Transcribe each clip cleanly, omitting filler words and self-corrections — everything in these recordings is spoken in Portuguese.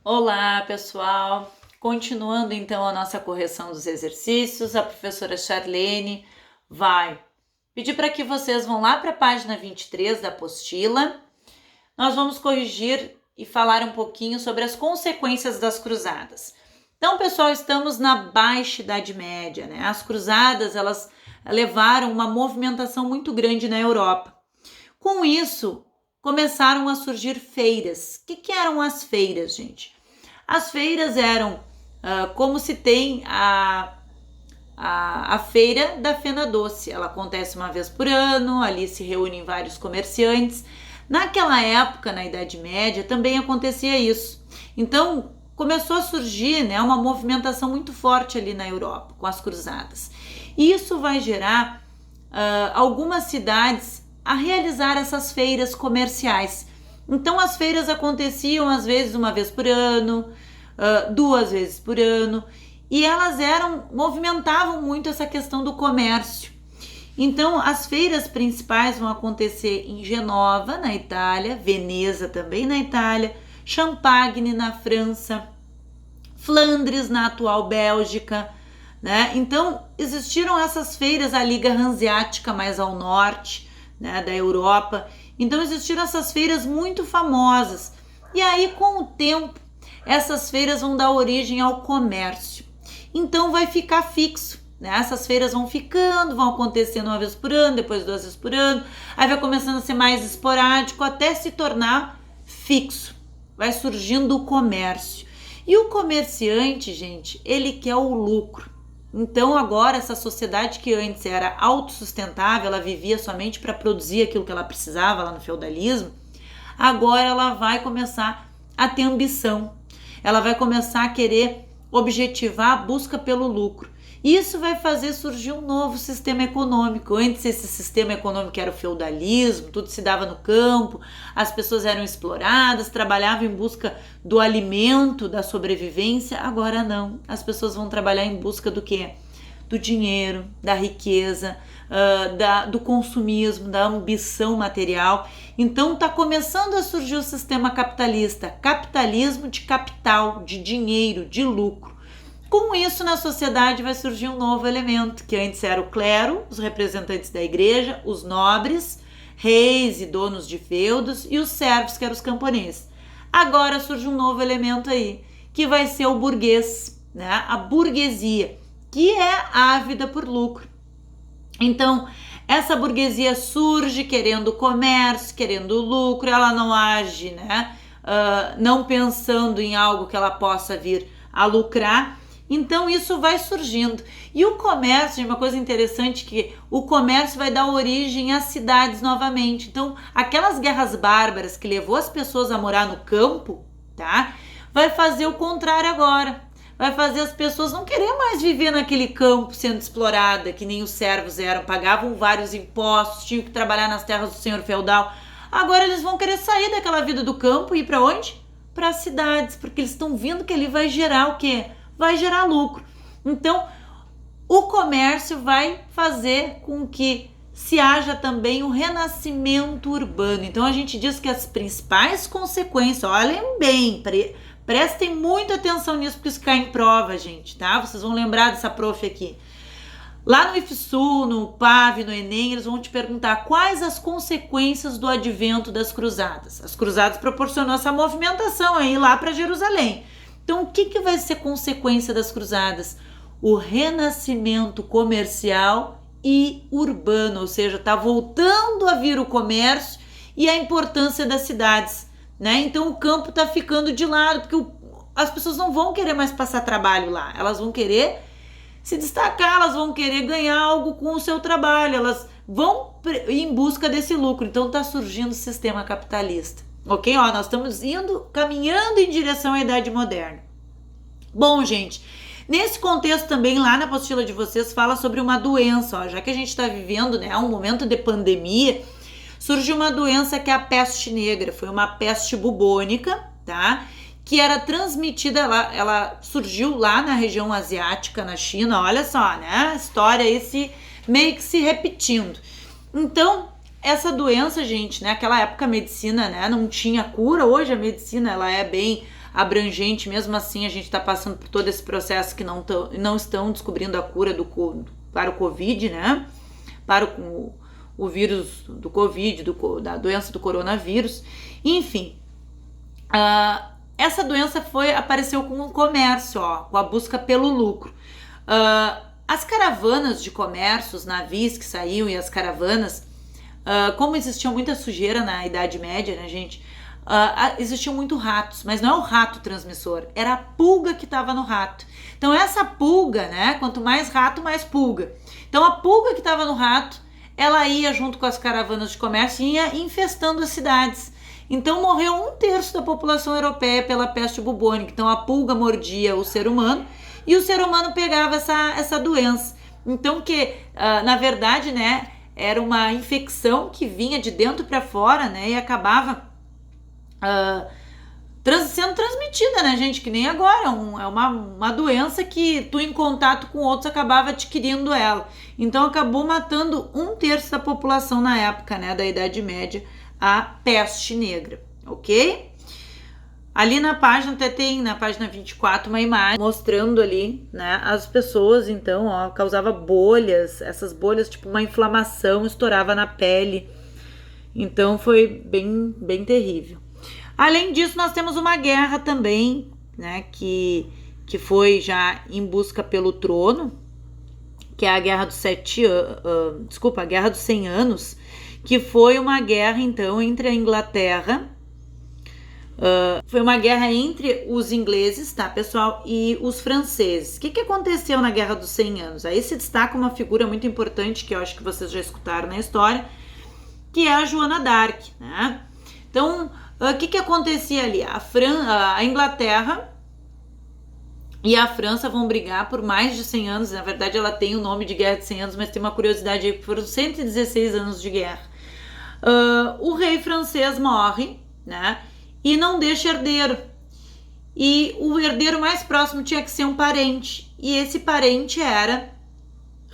Olá, pessoal! Continuando então a nossa correção dos exercícios, a professora Charlene vai pedir para que vocês vão lá para a página 23 da apostila. Nós vamos corrigir e falar um pouquinho sobre as consequências das cruzadas. Então, pessoal, estamos na Baixa Idade Média, né? As cruzadas, elas levaram uma movimentação muito grande na Europa. Com isso, começaram a surgir feiras. O que eram as feiras, gente? As feiras eram como se tem a feira da Fena Doce. Ela acontece uma vez por ano, ali se reúnem vários comerciantes. Naquela época, na Idade Média, também acontecia isso. Então, começou a surgir, né, uma movimentação muito forte ali na Europa, com as cruzadas. E isso vai gerar algumas cidades a realizar essas feiras comerciais. Então as feiras aconteciam às vezes uma vez por ano, 2 vezes por ano, e elas movimentavam muito essa questão do comércio. Então as feiras principais vão acontecer em Genova, na Itália, Veneza também na Itália, Champagne na França, Flandres na atual Bélgica, né? Então existiram essas feiras, a Liga Hanseática mais ao norte, né, da Europa. Então existiram essas feiras muito famosas. E aí, com o tempo, essas feiras vão dar origem ao comércio. Então vai ficar fixo, né? Essas feiras vão ficando, vão acontecendo uma vez por ano, depois 2 vezes por ano. Aí vai começando a ser mais esporádico até se tornar fixo. Vai surgindo o comércio. E o comerciante, gente, ele quer o lucro. Então agora essa sociedade que antes era autossustentável, ela vivia somente para produzir aquilo que ela precisava lá no feudalismo, agora ela vai começar a ter ambição, ela vai começar a querer objetivar a busca pelo lucro. Isso vai fazer surgir um novo sistema econômico. Antes esse sistema econômico era o feudalismo, tudo se dava no campo, as pessoas eram exploradas, trabalhavam em busca do alimento, da sobrevivência. Agora não, as pessoas vão trabalhar em busca do quê? Do dinheiro, da riqueza, do consumismo, da ambição material. Então está começando a surgir o sistema capitalista, capitalismo de capital, de dinheiro, de lucro. Com isso, na sociedade vai surgir um novo elemento, que antes era o clero, os representantes da igreja, os nobres, reis e donos de feudos, e os servos, que eram os camponeses. Agora surge um novo elemento aí, que vai ser o burguês, né? A burguesia, que é ávida por lucro. Então, essa burguesia surge querendo comércio, querendo lucro, ela não age, né? Não pensando em algo que ela possa vir a lucrar. Então isso vai surgindo. E o comércio, uma coisa interessante, que o comércio vai dar origem às cidades novamente. Então aquelas guerras bárbaras que levou as pessoas a morar no campo, tá? Vai fazer o contrário agora. Vai fazer as pessoas não querer mais viver naquele campo sendo explorada, que nem os servos eram, pagavam vários impostos, tinham que trabalhar nas terras do senhor feudal. Agora eles vão querer sair daquela vida do campo e ir para onde? Para as cidades, porque eles estão vendo que ali vai gerar o quê? Vai gerar lucro. Então, o comércio vai fazer com que se haja também o renascimento urbano. Então, a gente diz que as principais consequências, olhem bem, prestem muita atenção nisso, porque isso cai em prova, gente, tá? Vocês vão lembrar dessa prof aqui. Lá no IFSU, no PAV, no Enem, eles vão te perguntar quais as consequências do advento das cruzadas. As cruzadas proporcionou essa movimentação aí lá para Jerusalém. Então, o que vai ser consequência das cruzadas? O renascimento comercial e urbano, ou seja, está voltando a vir o comércio e a importância das cidades, né? Então, o campo está ficando de lado, porque as pessoas não vão querer mais passar trabalho lá, elas vão querer se destacar, elas vão querer ganhar algo com o seu trabalho, elas vão em busca desse lucro. Então, está surgindo o sistema capitalista. Ok? Ó, nós estamos caminhando em direção à Idade Moderna. Bom, gente, nesse contexto também, lá na apostila de vocês, fala sobre uma doença, ó, já que a gente está vivendo, né, um momento de pandemia, surgiu uma doença que é a peste negra, foi uma peste bubônica, tá? Que era transmitida, ela surgiu lá na região asiática, na China, olha só, né? A história aí meio que se repetindo. Então, essa doença, gente, né? Naquela época a medicina, né, não tinha cura. Hoje a medicina ela é bem abrangente, mesmo assim a gente está passando por todo esse processo que não estão descobrindo a cura para o Covid, né? Para o vírus do Covid, da doença do coronavírus. Enfim, essa doença apareceu com o comércio, com a busca pelo lucro. As caravanas de comércio, os navios que saíam e as caravanas, como existia muita sujeira na Idade Média, né, gente? Existiam muito ratos, mas não é o rato transmissor, era a pulga que estava no rato. Então essa pulga, né, quanto mais rato, mais pulga. Então a pulga que estava no rato, ela ia junto com as caravanas de comércio e ia infestando as cidades. Então morreu 1/3 da população europeia pela peste bubônica. Então a pulga mordia o ser humano e o ser humano pegava essa doença. Então na verdade, né, era uma infecção que vinha de dentro para fora, né, e acabava sendo transmitida, né, gente? Que nem agora, é uma doença que tu, em contato com outros, acabava adquirindo ela. Então acabou matando 1/3 da população na época, né, da Idade Média, a peste negra, ok? Ali na página, até tem na página 24 uma imagem mostrando ali, né, as pessoas, então, causava bolhas, essas bolhas, tipo uma inflamação, estourava na pele. Então foi bem, bem terrível. Além disso, nós temos uma guerra também, né, que foi já em busca pelo trono, que é a Guerra dos a Guerra dos 100 Anos, que foi uma guerra, então, entre a Inglaterra, foi uma guerra entre os ingleses, tá, pessoal, e os franceses. O que aconteceu na Guerra dos 100 Anos? Aí se destaca uma figura muito importante, que eu acho que vocês já escutaram na história, que é a Joana d'Arc, né? Então, o que acontecia ali? A Inglaterra e a França vão brigar por mais de 100 anos. Na verdade, ela tem o nome de Guerra de 100 Anos, mas tem uma curiosidade aí, que foram 116 anos de guerra. O rei francês morre, né? E não deixa herdeiro. E o herdeiro mais próximo tinha que ser um parente. E esse parente era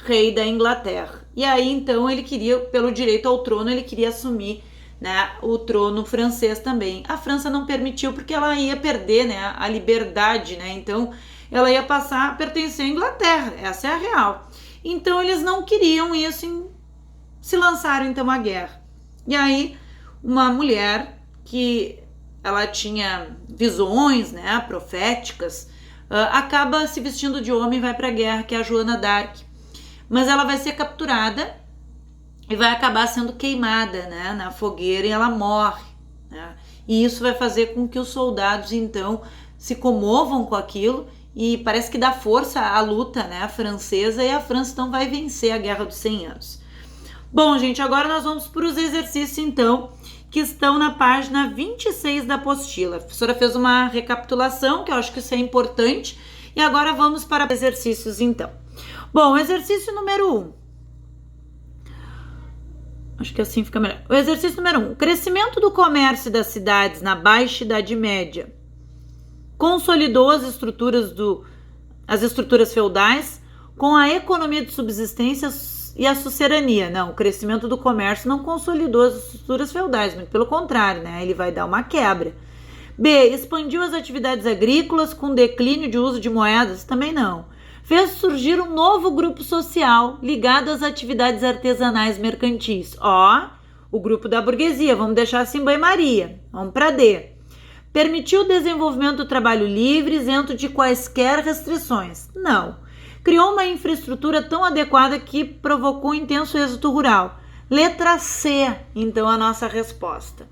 rei da Inglaterra. E aí, então, ele queria, pelo direito ao trono, ele queria assumir, né, o trono francês também. A França não permitiu, porque ela ia perder, né, a liberdade, né? Então, ela ia passar a pertencer à Inglaterra. Essa é a real. Então, eles não queriam isso, se lançaram, então, à guerra. E aí, uma mulher que ela tinha visões, né, proféticas, acaba se vestindo de homem e vai para a guerra, que é a Joana d'Arc. Mas ela vai ser capturada e vai acabar sendo queimada, né, na fogueira, e ela morre, né? E isso vai fazer com que os soldados, então, se comovam com aquilo, e parece que dá força à luta, né, francesa, e a França então vai vencer a Guerra dos 100 Anos. Bom, gente, agora nós vamos para os exercícios, então, que estão na página 26 da apostila. A professora fez uma recapitulação, que eu acho que isso é importante, e agora vamos para exercícios, então. Bom, exercício número 1. Acho que assim fica melhor. O exercício número 1. O crescimento do comércio das cidades na Baixa Idade Média consolidou as estruturas feudais com a economia de subsistência e a sucerania. Não, o crescimento do comércio não consolidou as estruturas feudais, muito pelo contrário, né? Ele vai dar uma quebra. B. Expandiu as atividades agrícolas com declínio de uso de moedas? Também não. Fez surgir um novo grupo social ligado às atividades artesanais mercantis. O grupo da burguesia, vamos deixar assim banho-maria. Vamos para D. Permitiu o desenvolvimento do trabalho livre, isento de quaisquer restrições? Não. Criou uma infraestrutura tão adequada que provocou intenso êxito rural? Letra C, então, a nossa resposta.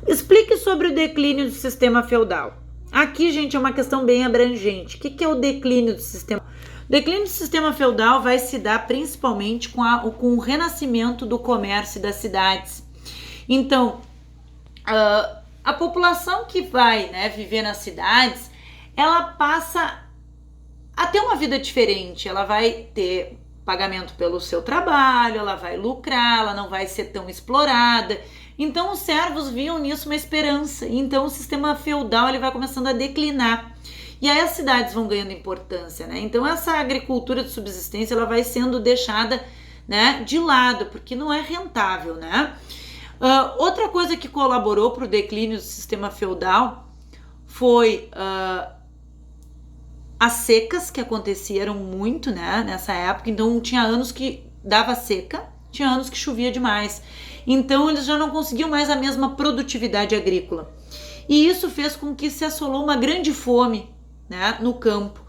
Explique sobre o declínio do sistema feudal. Aqui, gente, é uma questão bem abrangente. O que é o declínio do sistema? O declínio do sistema feudal vai se dar principalmente com o renascimento do comércio das cidades. Então, a população que vai, né, viver nas cidades, ela passa a ter uma vida diferente. Ela vai ter pagamento pelo seu trabalho, ela vai lucrar, ela não vai ser tão explorada. Então os servos viam nisso uma esperança. Então o sistema feudal ele vai começando a declinar. E aí as cidades vão ganhando importância, né? Então essa agricultura de subsistência ela vai sendo deixada, né, de lado, porque não é rentável, né? Outra coisa que colaborou para o declínio do sistema feudal foi as secas que aconteceram muito, né, nessa época. Então tinha anos que dava seca, tinha anos que chovia demais. Então eles já não conseguiam mais a mesma produtividade agrícola. E isso fez com que se assolou uma grande fome, né, no campo.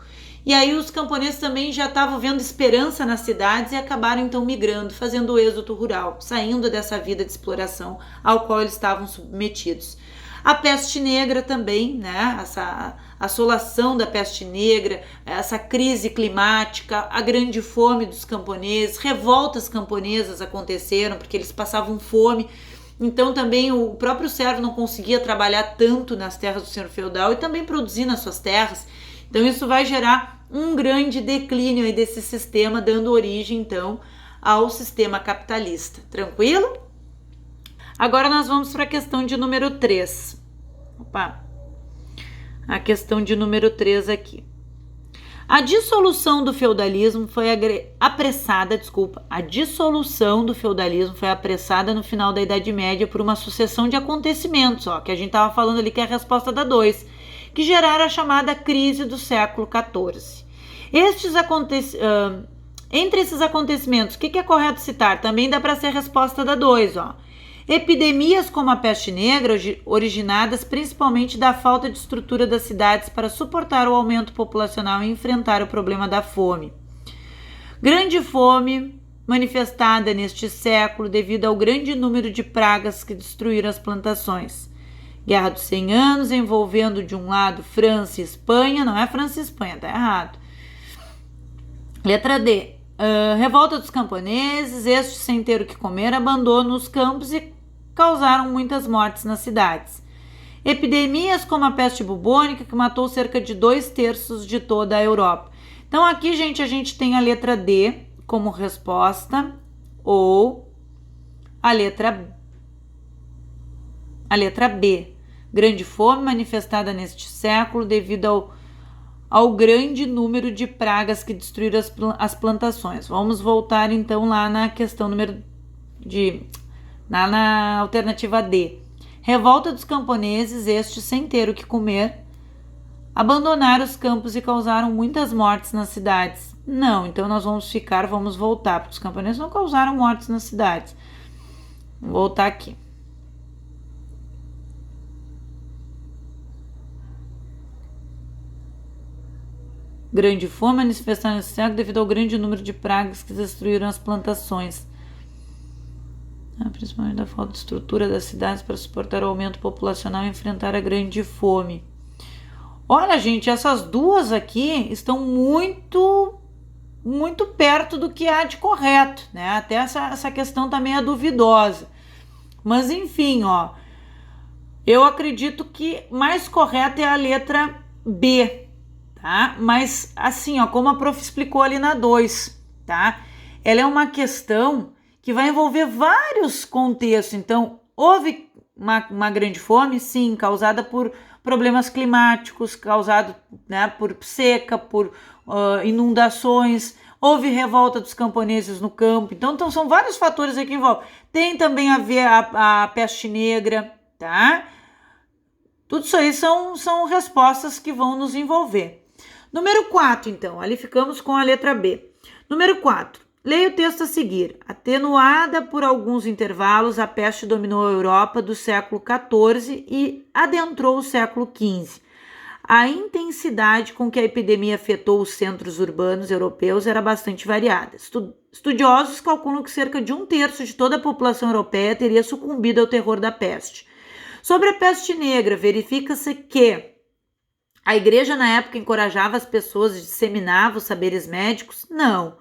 E aí os camponeses também já estavam vendo esperança nas cidades e acabaram então migrando, fazendo o êxodo rural, saindo dessa vida de exploração ao qual eles estavam submetidos. A peste negra também, né? Essa assolação da peste negra, essa crise climática, a grande fome dos camponeses, revoltas camponesas aconteceram porque eles passavam fome. Então também o próprio servo não conseguia trabalhar tanto nas terras do senhor feudal e também produzir nas suas terras. Então isso vai gerar um grande declínio aí desse sistema, dando origem então ao sistema capitalista. Tranquilo? Agora nós vamos para a questão de número 3. Opa! A questão de número 3 aqui. A dissolução do feudalismo foi apressada, A dissolução do feudalismo foi apressada no final da Idade Média por uma sucessão de acontecimentos, que a gente estava falando ali que é a resposta da 2, que geraram a chamada crise do século XIV. Entre esses acontecimentos, o que é correto citar? Também dá para ser a resposta da 2, Epidemias como a peste negra, originadas principalmente da falta de estrutura das cidades para suportar o aumento populacional e enfrentar o problema da fome. Grande fome, manifestada neste século devido ao grande número de pragas que destruíram as plantações. Guerra dos 100 anos, envolvendo de um lado França e Espanha, não é França e Espanha, tá errado. Letra D. Revolta dos camponeses, estes sem ter o que comer, abandonam os campos e causaram muitas mortes nas cidades. Epidemias como a peste bubônica, que matou cerca de 2/3 de toda a Europa. Então aqui, gente, a gente tem a letra D como resposta ou a letra B. Grande fome manifestada neste século devido ao grande número de pragas que destruíram as plantações. Vamos voltar então lá na questão na alternativa D. Revolta dos camponeses, estes sem ter o que comer, abandonaram os campos e causaram muitas mortes nas cidades. Não, então nós vamos voltar, porque os camponeses não causaram mortes nas cidades. Vou voltar aqui. Grande fome manifestada nesse século devido ao grande número de pragas que destruíram as plantações. Principalmente da falta de estrutura das cidades para suportar o aumento populacional e enfrentar a grande fome. Olha, gente, essas duas aqui estão muito perto do que há de correto, né? Até essa questão também é duvidosa. Mas enfim, eu acredito que mais correta é a letra B, tá? Mas assim, como a prof explicou ali na 2, tá? Ela é uma questão que vai envolver vários contextos. Então, houve uma grande fome, sim, causada por problemas climáticos, causado, né, por seca, por inundações. Houve revolta dos camponeses no campo. Então são vários fatores aqui que envolvem. Tem também a ver a peste negra, tá? Tudo isso aí são respostas que vão nos envolver. Número 4, então. Ali ficamos com a letra B. Número 4. Leia o texto a seguir. Atenuada por alguns intervalos, a peste dominou a Europa do século XIV e adentrou o século XV. A intensidade com que a epidemia afetou os centros urbanos europeus era bastante variada. Estudiosos calculam que cerca de 1/3 de toda a população europeia teria sucumbido ao terror da peste. Sobre a peste negra, verifica-se que a igreja na época encorajava as pessoas e disseminava os saberes médicos? Não.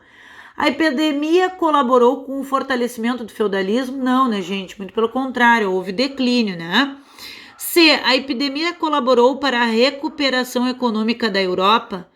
A epidemia colaborou com o fortalecimento do feudalismo? Não, né, gente? Muito pelo contrário, houve declínio, né? C. A epidemia colaborou para a recuperação econômica da Europa?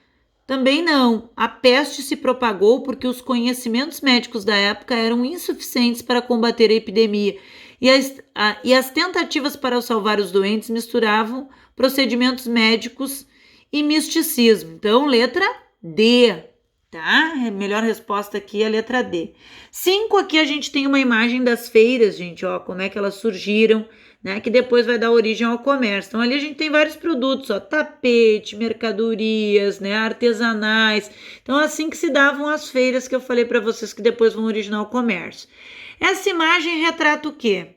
Também não. A peste se propagou porque os conhecimentos médicos da época eram insuficientes para combater a epidemia e as tentativas para salvar os doentes misturavam procedimentos médicos e misticismo. Então, letra D. Tá? A melhor resposta aqui é a letra D. 5, aqui a gente tem uma imagem das feiras, gente, como é que elas surgiram, né, que depois vai dar origem ao comércio. Então ali a gente tem vários produtos, ó, tapete, mercadorias, né, artesanais. Então assim que se davam as feiras que eu falei para vocês que depois vão originar o comércio. Essa imagem retrata o quê?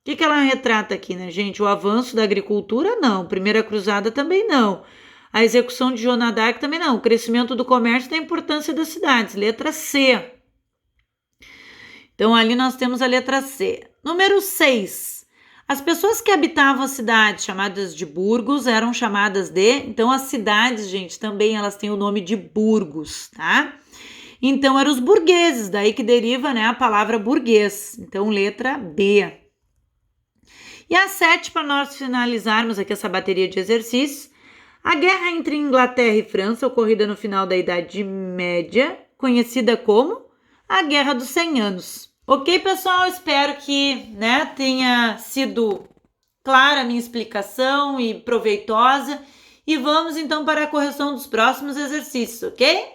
O que ela retrata aqui, né, gente? O avanço da agricultura, não. Primeira Cruzada também não. A execução de Joana d'Arc também não. O crescimento do comércio e da importância das cidades. Letra C. Então, ali nós temos a letra C. Número 6. As pessoas que habitavam as cidades chamadas de burgos eram chamadas de... Então, as cidades, gente, também elas têm o nome de burgos, tá? Então, eram os burgueses, daí que deriva, né, a palavra burguês. Então, letra B. E a 7, para nós finalizarmos aqui essa bateria de exercícios, a guerra entre Inglaterra e França, ocorrida no final da Idade Média, conhecida como a Guerra dos 100 Anos. Ok, pessoal? Espero que, né, tenha sido clara a minha explicação e proveitosa. E vamos, então, para a correção dos próximos exercícios, ok?